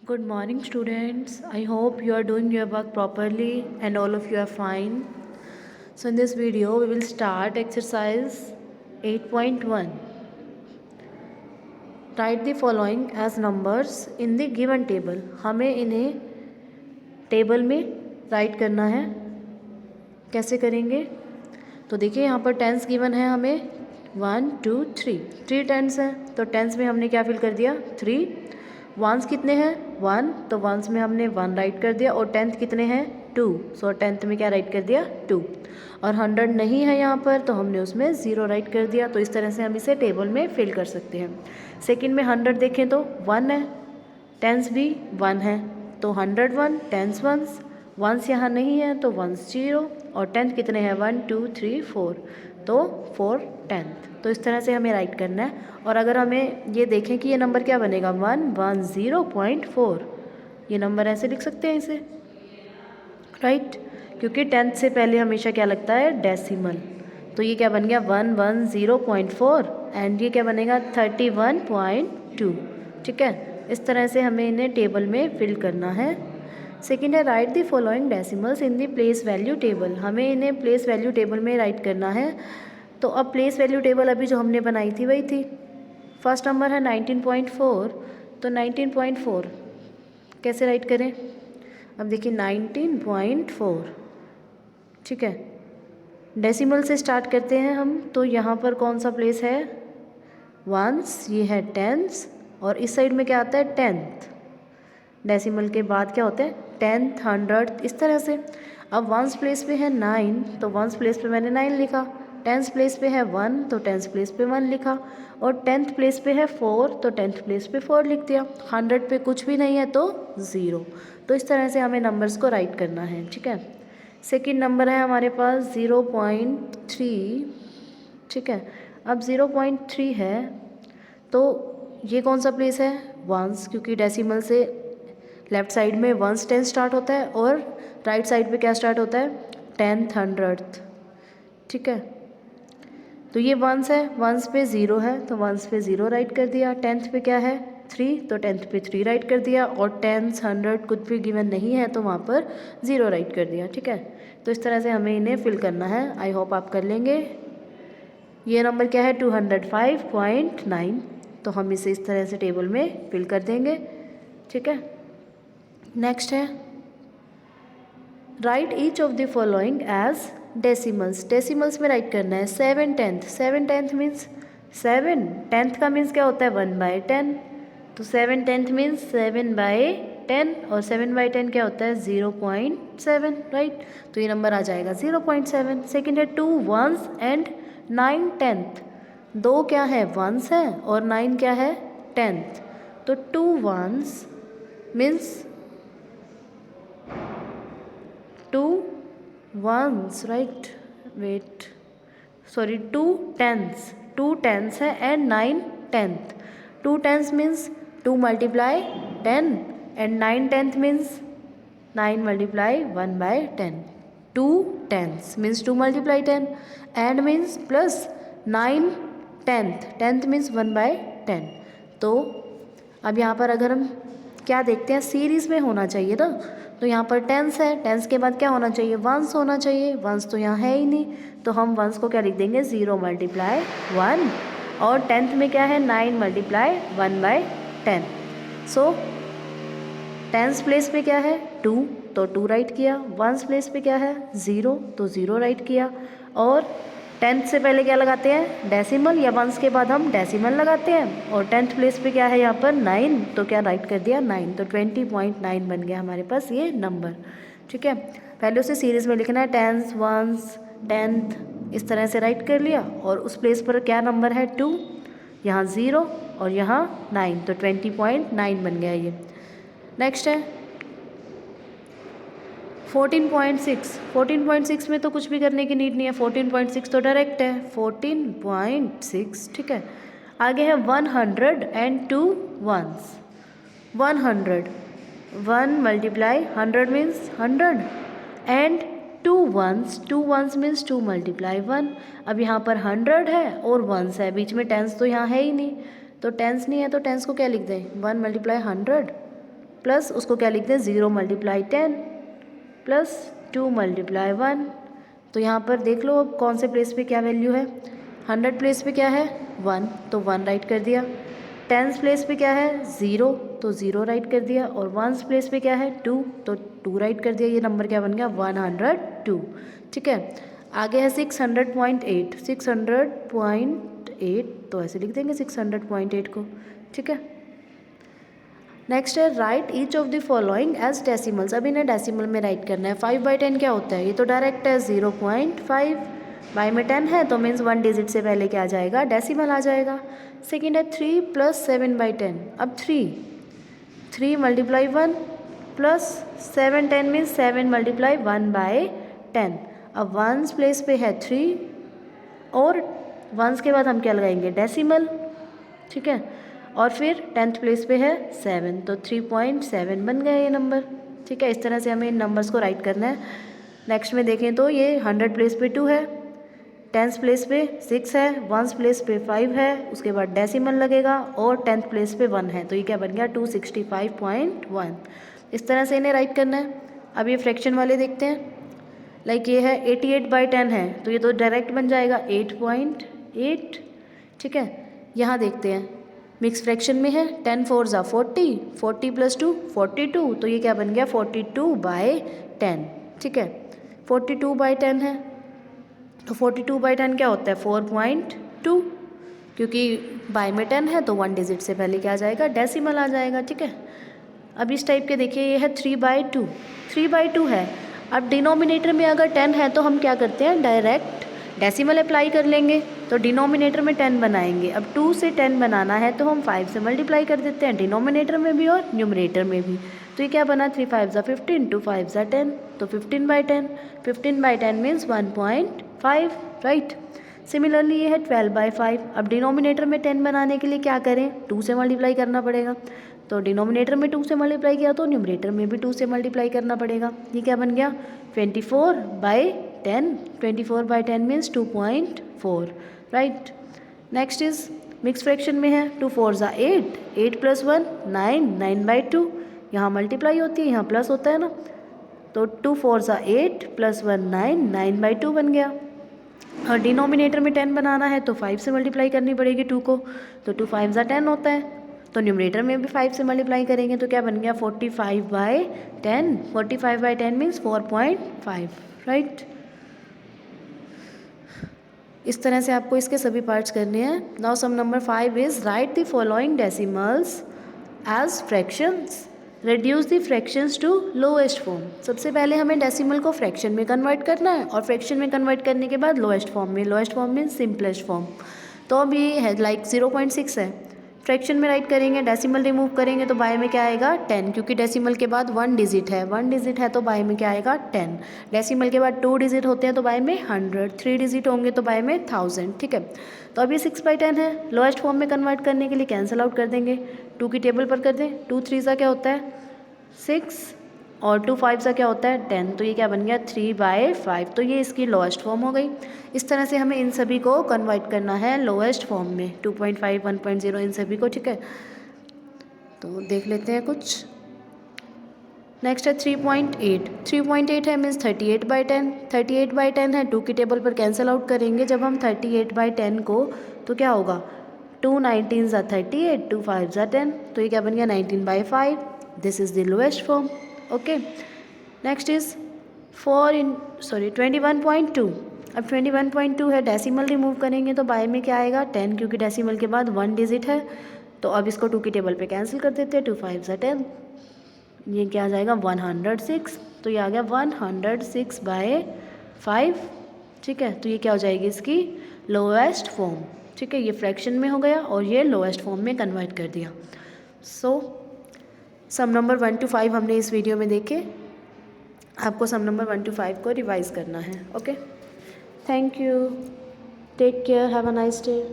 Good morning, students. I hope you are doing your work properly and all of you are fine. So, in this video, we will start exercise 8.1. Write the following as numbers in the given table. हमें इन्हें table में write करना है. कैसे करेंगे? तो देखिए यहाँ पर टेंस गिवन है हमें 1, 2, 3. 3 टेंस हैं, तो टेंस में हमने क्या फिल कर दिया 3. वंस कितने हैं 1, तो वंस में हमने 1 राइट कर दिया. और टेंथ कितने हैं 2, सो टेंथ में क्या राइट कर दिया 2. और 100 नहीं है यहाँ पर, तो हमने उसमें 0 राइट कर दिया. तो इस तरह से हम इसे टेबल में फिल कर सकते हैं. सेकंड में 100 देखें तो 1 है, टेंस भी 1 है, तो 101 टेंस वंस. वंस यहाँ नहीं है तो वंस 0. और टेंथ कितने हैं 1, 2, 3, 4, तो 4 टेंथ. तो इस तरह से हमें राइट करना है. और अगर हमें ये देखें कि ये नंबर क्या बनेगा 110.4, ये नंबर ऐसे लिख सकते हैं इसे, राइट, क्योंकि टेंथ से पहले हमेशा क्या लगता है डेसिमल. तो ये क्या बन गया 110.4 एंड ये क्या बनेगा 31.2. ठीक है, इस तरह से हमें इन्हें टेबल में फिल करना है. सेकेंड है right the following decimals in the place value table. हमें इन्हें प्लेस वैल्यू टेबल में राइट करना है. तो अब प्लेस वैल्यू टेबल अभी जो हमने बनाई थी वही थी. फर्स्ट नंबर है 19.4, तो 19.4 कैसे राइट करें. अब देखिए 19.4, ठीक है, डेसिमल से स्टार्ट करते हैं हम. तो यहाँ पर कौन सा प्लेस है वंस, ये है टेंस, और इस साइड में क्या आता है टेंथ. डेसिमल के बाद क्या होता है टेंथ, 100, इस तरह से. अब वंस प्लेस पे है 9, तो वंस प्लेस पे मैंने 9 लिखा. टेंस प्लेस पे है 1, तो टेंस प्लेस पे 1 लिखा. और टेंथ प्लेस पे है 4, तो टेंथ प्लेस पे 4 लिख दिया. 100 पे कुछ भी नहीं है तो 0. तो इस तरह से हमें नंबर्स को राइट करना है. ठीक है, सेकेंड नंबर है हमारे पास 0.3. ठीक है, अब 0.3 है तो ये कौन सा प्लेस है वंस, क्योंकि डेसिमल से लेफ्ट साइड में वंस 10 स्टार्ट होता है और राइट साइड पे क्या स्टार्ट होता है 10th, 100th. ठीक है, तो ये वंस है, वंस पे 0 है तो वंस पे 0 राइट कर दिया. टेंथ पे क्या है 3, तो टेंथ पे 3 राइट कर दिया. और 10, 100 कुछ भी गिवन नहीं है तो वहाँ पर 0 राइट कर दिया. ठीक है, तो इस तरह से हमें इन्हें फिल करना है. आई होप आप कर लेंगे. ये नंबर क्या है 205.9, तो हम इसे इस तरह से टेबल में फिल कर देंगे. ठीक है, नेक्स्ट है write each of the following as decimals. Decimals में राइट करना है 7 टेंथ. 7 टेंथ मीन्स 7 टेंथ का मीन्स क्या होता है 1/10. तो 7 टेंथ मीन्स 7/10, और 7/10 क्या होता है 0.7, राइट. तो ये नंबर आ जाएगा 0.7. सेकेंड है 2 वंस एंड 9 टेंथ. 2 क्या है वंस है और 9 क्या है टेंथ. तो 2 ones means 2 ones, right, wait, sorry 2 tens. 2 tens है and 9 tenth. 2 tens means 2 multiply 10 and 9 tenth means 9 multiply 1/10. 2 tens means 2 multiply 10 and means plus 9 tenth. Tenth means 1/10. तो अब यहाँ पर अगर हम क्या देखते हैं सीरीज़ में होना चाहिए ना, तो यहाँ पर टेंस है, टेंस के बाद क्या होना चाहिए वंस होना चाहिए. वंस तो यहाँ है ही नहीं, तो हम वंस को क्या लिख देंगे 0 मल्टीप्लाई 1. और टेंथ में क्या है 9 मल्टीप्लाई 1/10. सो टेंस प्लेस पे क्या है 2, तो 2 राइट किया. वंस प्लेस पे क्या है 0, तो 0 राइट किया. और टेंथ से पहले क्या लगाते हैं डेसिमल, या वंस के बाद हम डेसिमल लगाते हैं. और टेंथ प्लेस पे क्या है यहाँ पर 9, तो क्या राइट कर दिया 9. तो 20.9 बन गया हमारे पास ये नंबर. ठीक है, पहले उसे सीरीज़ में लिखना है टेंस, वंस, टेंथ, इस तरह से राइट कर लिया. और उस प्लेस पर क्या नंबर है 2, यहाँ 0 और यहाँ 9, तो 20.9 बन गया ये. नेक्स्ट है 14.6. 14.6 में तो कुछ भी करने की नीड नहीं है. 14.6 तो डायरेक्ट है 14.6. ठीक है, आगे है 102 ones. 100, 1 multiply 100 means 100 and 2 ones. 2 ones means 2 multiply 1. अब यहाँ पर 100 है और वंस है, बीच में टेंस तो यहाँ है ही नहीं, तो टेंस नहीं है तो टेंस को क्या लिख दें 1 मल्टीप्लाई 100 प्लस उसको क्या लिखते हैं 0 मल्टीप्लाई 10 प्लस 2 मल्टीप्लाई 1। तो यहाँ पर देख लो अब कौन से प्लेस पे क्या वैल्यू है। 100 प्लेस पे क्या है 1, तो 1 राइट कर दिया। 10 प्लेस पे क्या है 0, तो 0 राइट कर दिया। और 1 प्लेस पे क्या है 2, तो 2 राइट कर दिया। ये नंबर क्या बन गया 102। ठीक है, आगे है 600.8। 600.8 तो ऐसे लिख देंगे 600.8 को। ठीक है, नेक्स्ट है write each of the following as decimals. अब इन्हें डेसिमल में राइट करना है। 5/10 क्या होता है, ये तो डायरेक्ट है 0.5। बाई में 10 है तो मीन्स 1 डिजिट से पहले क्या आ जाएगा डेसिमल आ जाएगा। सेकेंड है 3 + 7/10। अब 3 मल्टीप्लाई 1 प्लस 7 10 मीन्स 7 मल्टीप्लाई 1/10। अब 1s प्लेस पे है 3 और 1s के बाद हम क्या लगाएंगे डेसिमल। ठीक है, और फिर 10th प्लेस पे है 7, तो 3.7 बन गया ये नंबर। ठीक है, इस तरह से हमें इन नंबर्स को राइट करना है। नेक्स्ट में देखें तो ये 100 प्लेस पे 2 है, 10th प्लेस पे 6 है, 1s प्लेस पे 5 है, उसके बाद डेसिमल लगेगा और 10th प्लेस पे 1 है, तो ये क्या बन गया 265.1। इस तरह से इन्हें राइट करना है। अब ये फ्रैक्शन वाले देखते हैं। लाइक ये है 88/10 है, तो ये तो डायरेक्ट बन जाएगा 8.8। ठीक है, यहाँ देखते हैं मिक्स फ्रैक्शन में है 10 4 ज़ा 40, 40 + 2 42, तो ये क्या बन गया 42/10। ठीक है, 42/10 है, तो 42/10 क्या होता है 4.2, क्योंकि बाय में 10 है तो 1 डिजिट से पहले क्या आ जाएगा डेसिमल आ जाएगा। ठीक है, अब इस टाइप के देखिए ये है 3/2। 3/2 है। अब डिनोमिनेटर में अगर 10 है तो हम क्या करते हैं डायरेक्ट डेसिमल अप्लाई कर लेंगे, तो डिनोमिनेटर में 10 बनाएंगे। अब 2 से 10 बनाना है तो हम 5 से मल्टीप्लाई कर देते हैं डिनोमिनेटर में भी और न्यूमरेटर में भी। तो ये क्या बना 3 5 ज़ा 15, 2 5 ज़ा 10, तो 15/10। 15/10 मीन्स 1.5 राइट। सिमिलरली ये है 12/5। अब डिनोमिनेटर में 10 बनाने के लिए क्या करें 2 से मल्टीप्लाई करना पड़ेगा, तो डिनोमिनेटर में 2 से मल्टीप्लाई किया तो न्यूमरेटर में भी 2 से मल्टीप्लाई करना पड़ेगा। ये क्या बन गया 24/10। 24/10 means 2.4 right. Next is mix fraction में है 2 4 ज़ा 8, 8 + 1 9, 9/2। यहाँ मल्टीप्लाई होती है यहाँ प्लस होता है ना, तो 2 4 ज़ा 8 + 1 9, 9/2 बन गया। और डिनोमिनेटर में 10 बनाना है तो 5 से मल्टीप्लाई करनी पड़ेगी 2 को, तो 2 5 ज़ा 10 होता है, तो न्यूमरेटर में भी 5 से मल्टीप्लाई करेंगे तो क्या बन गया 45/10। 45/10 मीन्स 4.5 राइट। इस तरह से आपको इसके सभी पार्ट्स करने हैं। Now some number 5 is write the following decimals as fractions, reduce the fractions to lowest form. सबसे पहले हमें डेसिमल को फ्रैक्शन में कन्वर्ट करना है और फ्रैक्शन में कन्वर्ट करने के बाद लोएस्ट फॉर्म में। Lowest form mean simplest form. तो अब ये है लाइक 0.6 है, फ्रैक्शन में राइट करेंगे, डेसिमल रिमूव करेंगे तो बाय में क्या आएगा 10, क्योंकि डेसिमल के बाद 1 डिजिट है। 1 डिजिट है तो बाय में क्या आएगा 10। डेसिमल के बाद 2 डिजिट होते हैं तो बाय में 100, 3 डिजिट होंगे तो बाय में 1000। ठीक है, तो अब ये 6/10 है, लोएस्ट फॉर्म में कन्वर्ट करने के लिए कैंसिल आउट कर देंगे। 2 की टेबल पर कर दें, 2 3 सा क्या होता है 6 और 2 5 सा क्या होता है 10, तो ये क्या बन गया 3/5। तो ये इसकी लोएस्ट फॉर्म हो गई। इस तरह से हमें इन सभी को कन्वर्ट करना है लोएस्ट फॉर्म में, 2.5 1.0 इन सभी को। ठीक है, तो देख लेते हैं कुछ। नेक्स्ट है 3.8। 3.8 है मीन्स 38/10। 38/10 है, 2 की टेबल पर कैंसिल आउट करेंगे जब हम 38/10 को, तो क्या होगा 2 19 ज़ा 38, 2 5 ज़ा 10, तो ये क्या बन गया 19/5। This is the lowest form. Okay, next is 21.2। अब 21.2 है, डेसिमल रिमूव करेंगे तो बाय में क्या आएगा 10, क्योंकि डेसिमल के बाद 1 डिजिट है। तो अब इसको 2 की टेबल पे कैंसिल कर देते हैं, 2 5 ज़ा 10, ये क्या आ जाएगा 106, तो ये आ गया 106/5। ठीक है, तो ये क्या हो जाएगी इसकी लोएस्ट फॉर्म। ठीक है, ये फ्रैक्शन में हो गया और ये लोएस्ट फॉर्म में कन्वर्ट कर दिया। सो सम नंबर 1 to 5 हमने इस वीडियो में देखे। आपको सम नंबर 1 to 5 को रिवाइज करना है। Okay, thank you, take care, have a nice day.